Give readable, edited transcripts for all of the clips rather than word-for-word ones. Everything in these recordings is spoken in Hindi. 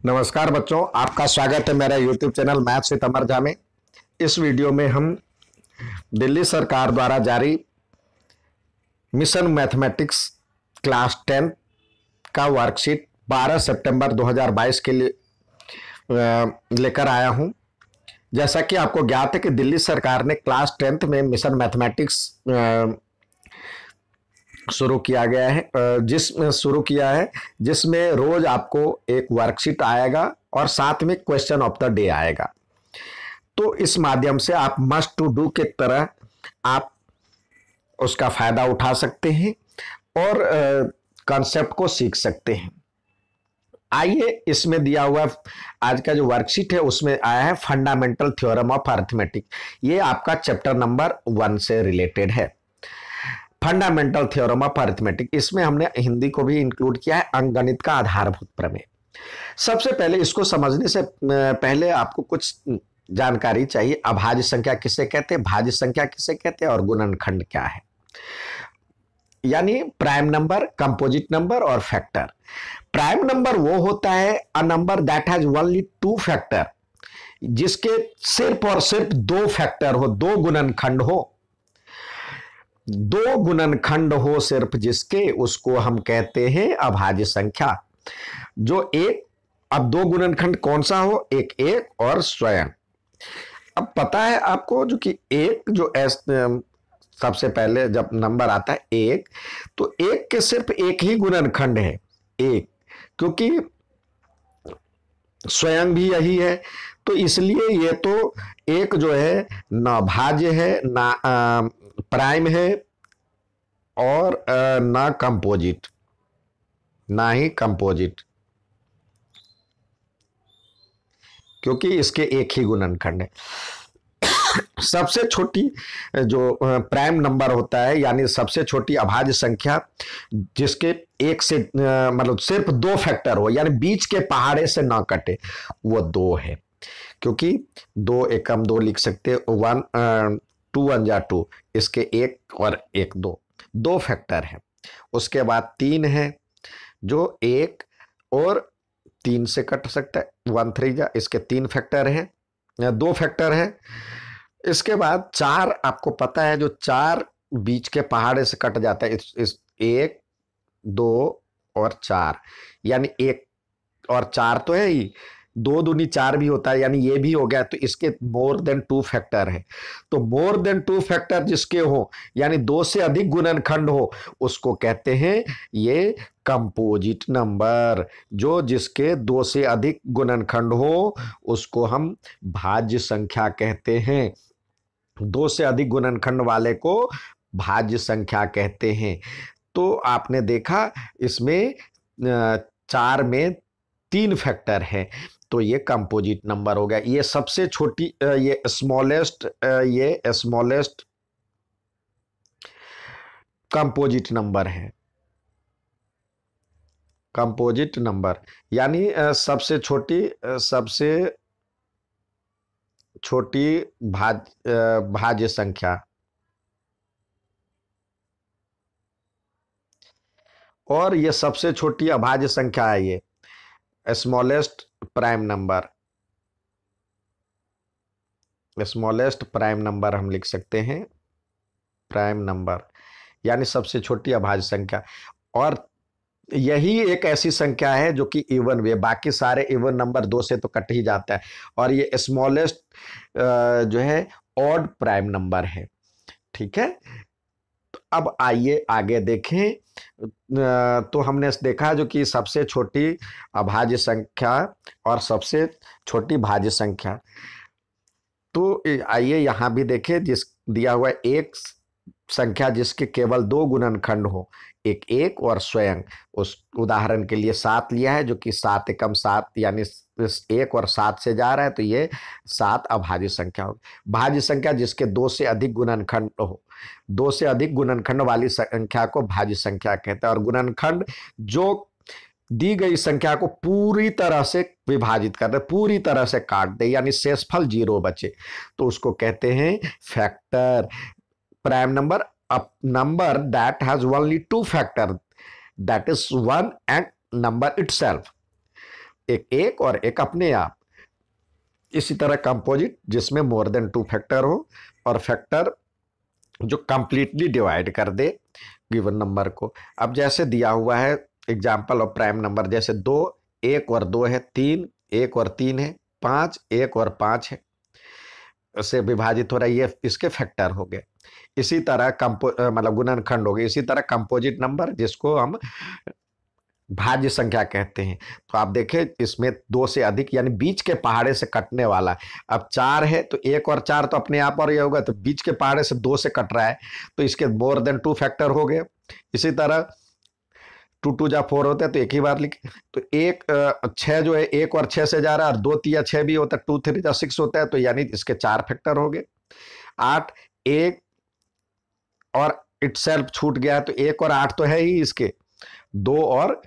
नमस्कार बच्चों, आपका स्वागत है मेरा YouTube चैनल मैथ्स विद अमर झा में। इस वीडियो में हम दिल्ली सरकार द्वारा जारी मिशन मैथमेटिक्स क्लास 10 का वर्कशीट 12 सितंबर 2022 के लिए लेकर आया हूं। जैसा कि आपको ज्ञात है कि दिल्ली सरकार ने क्लास 10th में मिशन मैथमेटिक्स शुरू किया गया है, जिसमें रोज आपको एक वर्कशीट आएगा और साथ में क्वेश्चन ऑफ द डे आएगा। तो इस माध्यम से आप मस्ट टू डू के तरह आप उसका फायदा उठा सकते हैं और कॉन्सेप्ट को सीख सकते हैं। आइए, इसमें दिया हुआ आज का जो वर्कशीट है उसमें आया है फंडामेंटल थ्योरम ऑफ अरिथमेटिक। ये आपका चैप्टर नंबर 1 से रिलेटेड है। फंडामेंटल थ्योरम ऑफ अरिथमेटिक, इसमें हमने हिंदी को भी इंक्लूड किया है, अंकगणित का आधारभूत प्रमेय। सबसे पहले इसको समझने से पहले आपको कुछ जानकारी चाहिए। अभाज्य संख्या किसे कहते हैं, भाज्य संख्या किसे कहते हैं और गुणनखंड क्या है, यानी प्राइम नंबर, कंपोजिट नंबर और फैक्टर। प्राइम नंबर वो होता है a number that has only 2 factor, जिसके सिर्फ और सिर्फ 2 फैक्टर हो, 2 गुणनखंड हो, 2 गुणनखंड हो सिर्फ जिसके, उसको हम कहते हैं अभाज्य संख्या। जो अब 2 गुणनखंड कौन सा हो, एक और स्वयं। अब पता है आपको जो कि सबसे पहले जब नंबर आता है 1, तो 1 के सिर्फ एक ही गुणनखंड है, 1, क्योंकि स्वयं भी यही है। तो इसलिए ये तो एक जो है ना भाज्य है, ना प्राइम है और ना कंपोजिट, ना ही कंपोजिट, क्योंकि इसके एक ही गुणनखंड है। सबसे छोटी जो प्राइम नंबर होता है, यानी सबसे छोटी अभाज्य संख्या जिसके एक से मतलब सिर्फ 2 फैक्टर हो, यानी बीच के पहाड़े से ना कटे, वो 2 है। क्योंकि 2 एकम 2 लिख सकते, 2 1 जा 2, इसके 1 और 1 2 फैक्टर है। उसके बाद 3 है जो 1 और 3 से कट सकता है, 1 3 जा, इसके 3 फैक्टर है, 2 फैक्टर है। इसके बाद 4, आपको पता है जो 4 बीच के पहाड़े से कट जाता है, इस 1 2 और 4, यानी 1 और 4 तो है ही, 2 दूनी 4 भी होता है, यानी ये भी हो गया। तो इसके मोर देन 2 फैक्टर है। तो मोर देन 2 फैक्टर जिसके हो, यानी 2 से अधिक गुणनखंड हो, उसको कहते हैं ये कंपोजिट नंबर। जो जिसके 2 से अधिक गुणनखंड हो उसको हम भाज्य संख्या कहते हैं। 2 से अधिक गुणनखंड वाले को भाज्य संख्या कहते हैं। तो आपने देखा इसमें 4 में 3 फैक्टर है, तो ये कंपोजिट नंबर हो गया। ये सबसे छोटी, ये स्मॉलेस्ट कंपोजिट नंबर है। कंपोजिट नंबर यानी सबसे छोटी भाज्य संख्या। और ये सबसे छोटी अभाज्य संख्या है, ये smallest prime number. Smallest prime number हम लिख सकते हैं, प्राइम नंबर यानी सबसे छोटी अभाज्य संख्या। और यही एक ऐसी संख्या है जो कि इवन वे, बाकी सारे इवन नंबर 2 से तो कट ही जाता है, और ये स्मॉलेस्ट जो है ऑड प्राइम नंबर है। ठीक है, तो अब आइए आगे देखें। तो हमने देखा जो कि सबसे छोटी अभाज्य संख्या और सबसे छोटी भाज्य संख्या। तो आइए यहां भी देखें, जिस दिया हुआ एक संख्या जिसके केवल 2 गुणनखंड हो, एक 1 और स्वयं। उस उदाहरण के लिए 7 लिया है, जो कि 7 एकम 7, यानी 1 और 7 से जा रहा है, तो ये 7 अभाज्य संख्या हो। भाज्य संख्या जिसके 2 से अधिक गुणनखंड हो, 2 से अधिक गुणनखंड वाली संख्या को भाज्य संख्या कहते हैं। और गुणनखंड जो दी गई संख्या को पूरी तरह से विभाजित कर दे, पूरी तरह से काट दे, यानी शेषफल 0 बचे, तो उसको कहते हैं factor. Prime number, a number that has only 2 factor, that is 1 and number itself. एक एक और एक अपने आप। इसी तरह कंपोजिट जिसमें मोर देन 2 फैक्टर हो, और फैक्टर जो कंप्लीटली डिवाइड कर दे गिवन नंबर को। अब जैसे दिया हुआ है एग्जाम्पल ऑफ प्राइम नंबर, जैसे 2 1 और 2 है, 3 1 और 3 है, 5 1 और 5 है, से विभाजित हो रहा है, ये इसके फैक्टर हो गए। इसी तरह मतलब गुणनखंड हो गए। इसी तरह कंपोजिट नंबर जिसको हम भाज्य संख्या कहते हैं। तो आप देखें इसमें 2 से अधिक यानी बीच के पहाड़े से कटने वाला। अब 4 है तो 1 और 4 तो अपने आप और ये होगा, तो बीच के पहाड़े से 2 से कट रहा है तो इसके मोर देन 2 फैक्टर हो गए। इसी तरह 2 2 जा 4 होता है तो एक ही बार लिखे। तो 6 जो है 1 और 6 से जा रहा है, और 2 3 6 भी होता है, 2 3 जा 6 होता है, तो यानी इसके 4 फैक्टर हो गए। 8 1 और इटसेल्फ छूट गया, तो 1 और 8 तो है ही इसके, 2 और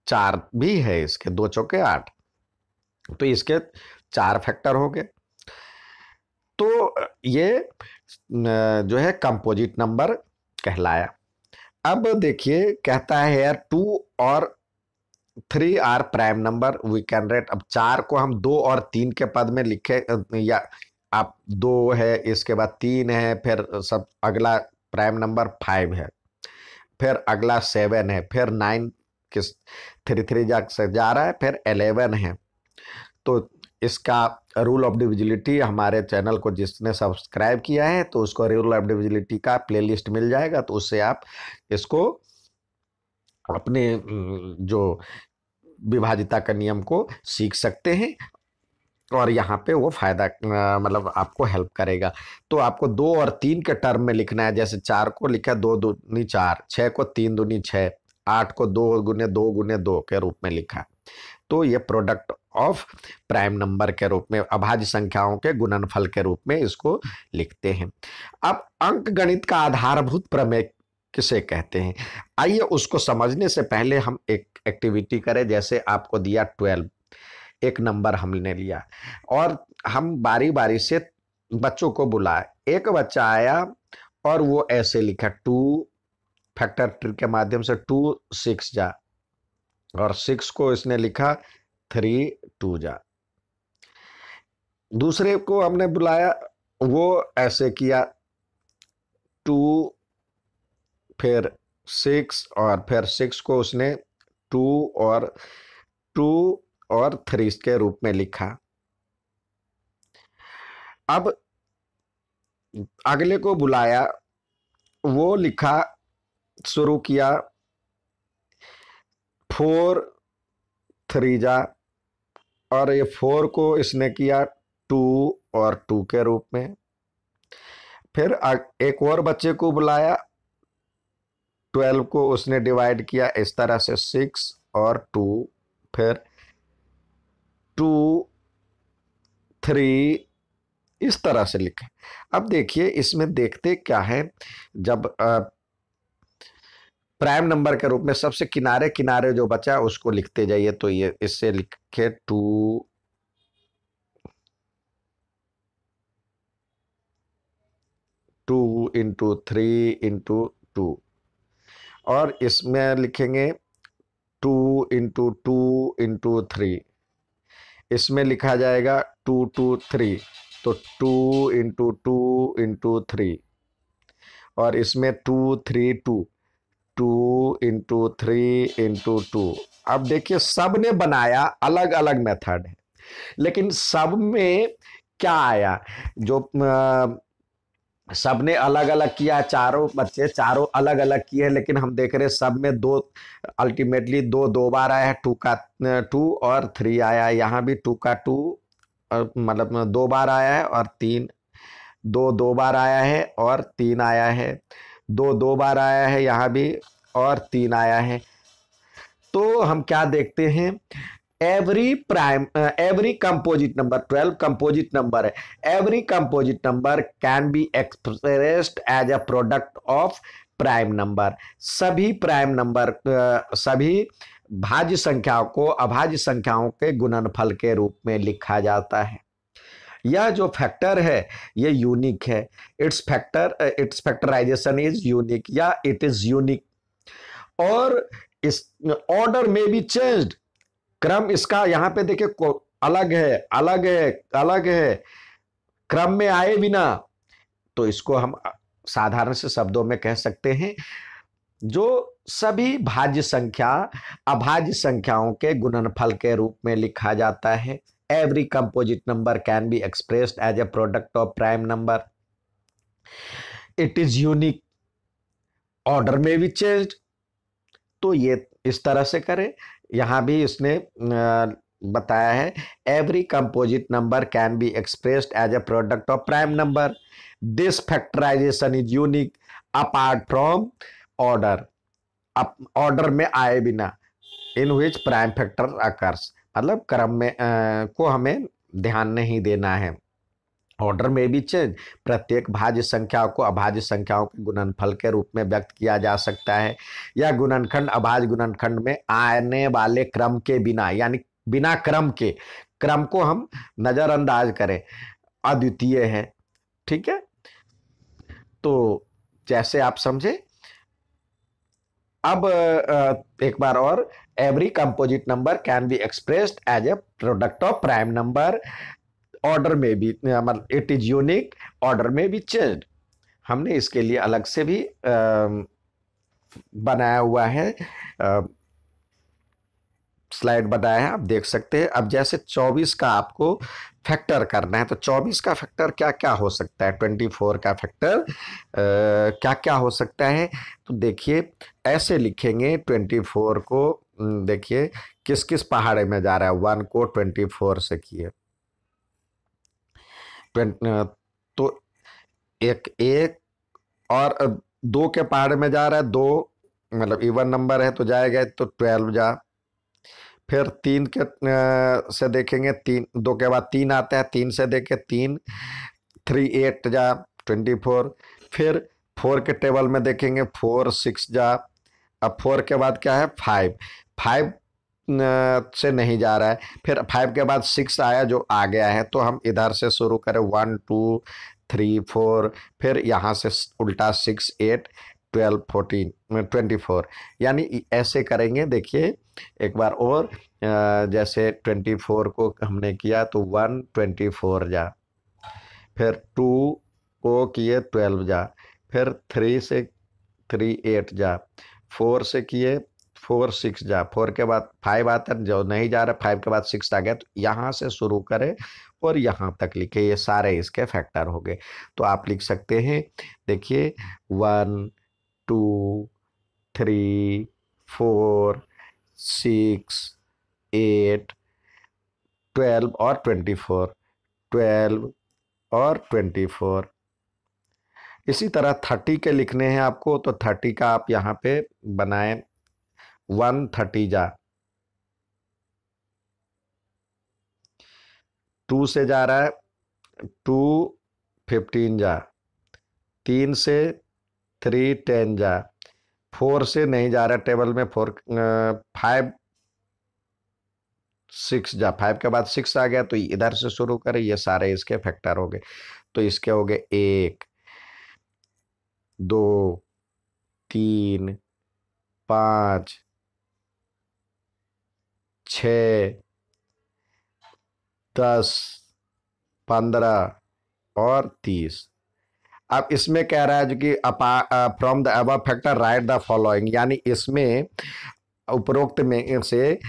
4 भी है इसके, 2 चौके 8, तो इसके 4 फैक्टर हो गए। तो ये जो है कंपोजिट नंबर कहलाया। अब देखिए कहता है यार 2 और 3 are prime number we can write. अब 4 को हम 2 और 3 के पद में लिखे, या आप 2 है, इसके बाद 3 है, फिर सब अगला प्राइम नंबर 5 है, फिर अगला 7 है, फिर 9 किस 3 3 जा रहा है, फिर 11 है। तो इसका रूल ऑफ डिविजिलिटी हमारे चैनल को जिसने सब्सक्राइब किया है तो उसको रूल ऑफ डिविजिलिटी का प्लेलिस्ट मिल जाएगा, तो उससे आप इसको अपने जो विभाजिता का नियम को सीख सकते हैं, और यहाँ पे वो फायदा मतलब आपको हेल्प करेगा। तो आपको 2 और 3 के टर्म में लिखना है। जैसे 4 को लिखा 2 दूनी 4, 6 को 3 दूनी 6, 8 को 2 गुने 2 गुने 2 के रूप में लिखा। तो ये प्रोडक्ट ऑफ प्राइम नंबर के रूप में, अभाज्य संख्याओं के गुणनफल के रूप में इसको लिखते हैं। अब अंक गणित का आधारभूत प्रमेय किसे कहते हैं, आइए उसको समझने से पहले हम एक एक्टिविटी करें। जैसे आपको दिया 12, एक नंबर हमने लिया और हम बारी बारी से बच्चों को बुलाए। एक बच्चा आया और वो ऐसे लिखा 2 फैक्टर ट्री के माध्यम से 2 6 जा, और 6 को इसने लिखा 3 2 जा। दूसरे को हमने बुलाया, वो ऐसे किया 2 फिर 6, और फिर 6 को उसने 2 और 3 के रूप में लिखा। अब अगले को बुलाया, वो लिखा, शुरू किया 4 3 जा, और ये 4 को इसने किया 2 और 2 के रूप में। फिर एक और बच्चे को बुलाया, 12 को उसने डिवाइड किया इस तरह से 6 और 2, फिर 2 3 इस तरह से लिखे। अब देखिए इसमें देखते क्या है, जब प्राइम नंबर के रूप में सबसे किनारे किनारे जो बचा उसको लिखते जाइए। तो ये इससे लिखे 2 इंटू 3 इंटू 2, और इसमें लिखेंगे 2 इंटू 2 इंटू 3, इसमें लिखा जाएगा 2 2 3, तो 2 इंटू 2 इंटू 3, और इसमें 2 3 2, 2 इंटू 3 इंटू 2। अब देखिए सब ने बनाया अलग अलग मेथड है, लेकिन सब में क्या आया, जो सब ने अलग अलग किया, चारों बच्चे चारों अलग अलग किए, लेकिन हम देख रहे हैं सब में 2 अल्टीमेटली 2 बार आया है, 2 का 2 और 3 आया है। यहाँ भी 2 का 2 मतलब 2 बार आया है, और 3 2 बार आया है और 3 आया है, 2 बार आया है यहाँ भी, और 3 आया है। तो हम क्या देखते हैं, every composite number, 12 composite number है, every composite number can be expressed as a product of prime number। सभी प्राइम नंबर सभी भाज्य संख्याओं को अभाज्य संख्याओं के गुणनफल के रूप में लिखा जाता है। यह जो फैक्टर है ये यूनिक है, इट्स फैक्टराइजेशन इज यूनिक, या इट इज यूनिक, और इस ऑर्डर में भी चेंज्ड क्रम इसका यहाँ पे देखिए अलग है, अलग है, अलग है, क्रम में आए बिना। तो इसको हम साधारण से शब्दों में कह सकते हैं, जो सभी भाज्य संख्या अभाज्य संख्याओं के गुणनफल के रूप में लिखा जाता है। Every composite number can be expressed as a product of prime number, it is unique, order में भी चेंज्ड। तो ये इस तरह से करें। यहां भी इसने बताया है, every composite number can be expressed as a product of prime number, this factorisation is unique apart from order, order में आए बिना, in which prime factor occurs, मतलब क्रम में को हमें ध्यान नहीं देना है। ऑर्डर में भी चेंज, प्रत्येक भाज्य संख्या को अभाज्य संख्याओं के गुणनफल के रूप में व्यक्त किया जा सकता है। यह गुणनखंड अभाज्य गुणनखंड में आने वाले क्रम के बिना, यानी बिना क्रम के, क्रम को हम नजरअंदाज करें, अद्वितीय है। ठीक है, तो जैसे आप समझे। अब एक बार और, every composite number can be expressed as a product of prime number, order में भी, मतलब इट इज यूनिक, ऑर्डर में भी चेंज्ड। हमने इसके लिए अलग से भी बनाया हुआ है, स्लाइड बनाया है, आप देख सकते हैं। अब जैसे 24 का आपको फैक्टर करना है, तो 24 का फैक्टर क्या क्या हो सकता है, 24 का फैक्टर क्या क्या हो सकता है। तो देखिए ऐसे लिखेंगे 24 को, देखिए किस किस पहाड़े में जा रहा है, 1 को 24 से किए, तो एक और 2 के पहाड़े में जा रहा है, 2 मतलब इवन नंबर है तो जाएगा, तो 12 जा। फिर 3 के से देखेंगे, 3, 2 के बाद 3 आता है, 3 से देखें 3, 3 8 जा 24। फिर 4 के टेबल में देखेंगे 4 6 जा। अब 4 के बाद क्या है, 5, 5 से नहीं जा रहा है। फिर 5 के बाद 6 आया जो आ गया है, तो हम इधर से शुरू करें 1 2 3 4, फिर यहाँ से उल्टा 6 8 12 14 24, यानी ऐसे करेंगे। देखिए एक बार और, जैसे 24 को हमने किया तो 1 24 जा, फिर 2 को किए 12 जा, फिर 3 से 3 8 जा, 4 से किए 4 6 जा, 4 के बाद 5 आता है जो नहीं जा रहा, 5 के बाद 6 आ गया, तो यहाँ से शुरू करें और यहाँ तक लिखे, ये सारे इसके फैक्टर हो गए। तो आप लिख सकते हैं, देखिए 1 2 3 4 6 8 12 और 24, 12 और 24। इसी तरह 30 के लिखने हैं आपको, तो 30 का आप यहाँ पे बनाएं, 1 30 जा, 2 से जा रहा है 2 15 जा, 3 से 3 10 जा, 4 से नहीं जा रहा टेबल में, 4 5 6 जा, 5 के बाद 6 आ गया, तो इधर से शुरू करें, ये सारे इसके फैक्टर हो गए। तो इसके हो गए 1 2 3 5 6 10 15 और 30। अब इसमें कह रहा है जो कि from the above factor right the following, यानी इसमें उपरोक्त में से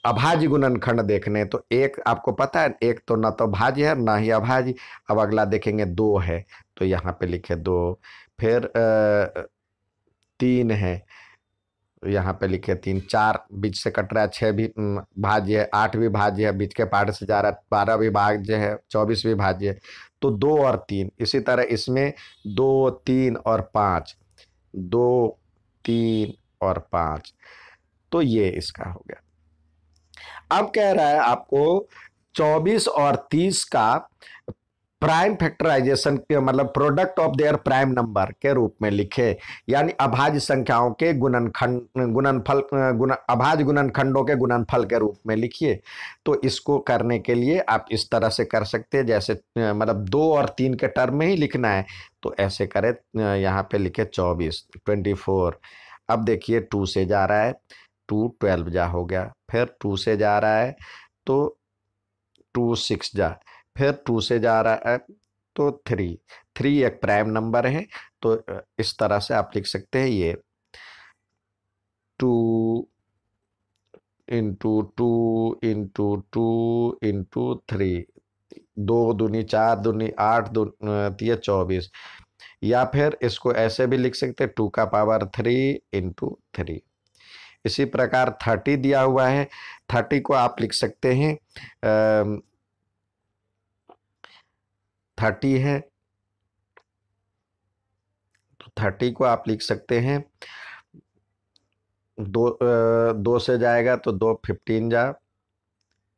अभाज्य गुणनखंड देखने, तो एक आपको पता है, एक तो ना तो भाज्य है ना ही अभाज्य। अब अगला देखेंगे 2 है, तो यहाँ पे लिखे 2, फिर 3 है, यहाँ पे लिखे 3, 4 बीच से कट रहा है, 6 भी भाज्य है, 8 भी भाज्य है, बीच के पार्ट से जा रहा है, 12 भी भाज्य है, 24 भी भाज्य है, तो 2 और 3। इसी तरह इसमें 2 3 और 5, 2 3 और 5, तो ये इसका हो गया। अब कह रहा है आपको 24 और 30 का प्राइम फैक्टराइजेशन के मतलब product of their prime number के रूप में लिखे, यानी अभाज्य संख्याओं के अभाज्य गुणनखंडों के गुणनफल के रूप में लिखिए। तो इसको करने के लिए आप इस तरह से कर सकते हैं, जैसे मतलब 2 और 3 के टर्म में ही लिखना है, तो ऐसे करें, यहाँ पे लिखे 24 24। अब देखिए 2 से जा रहा है, टू 12 जा हो गया, फिर 2 से जा रहा है तो 2 6 जा, फिर 2 से जा रहा है तो 3 3 एक प्राइम नंबर है, तो इस तरह से आप लिख सकते हैं ये 2 इंटू 2 इंटू 2 इंटू 3, 2 दूनी 4 दूनी 8 दो 24, या फिर इसको ऐसे भी लिख सकते हैं 2 का पावर 3 इंटू 3। इसी प्रकार 30 दिया हुआ है, 30 को आप लिख सकते हैं 30 है तो 30 को आप लिख सकते हैं 2 से जाएगा तो 2 15 जा,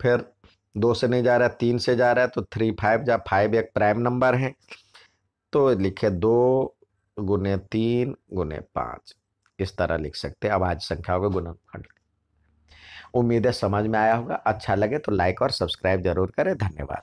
फिर 2 से नहीं जा रहा है 3 से जा रहा है तो 3 5 जा, 5 एक प्राइम नंबर है तो लिखे 2 गुने 3 गुने 5, इस तरह लिख सकते हैं अभाज्य संख्याओं के गुणनखंड। उम्मीद है समझ में आया होगा। अच्छा लगे तो लाइक और सब्सक्राइब जरूर करें। धन्यवाद।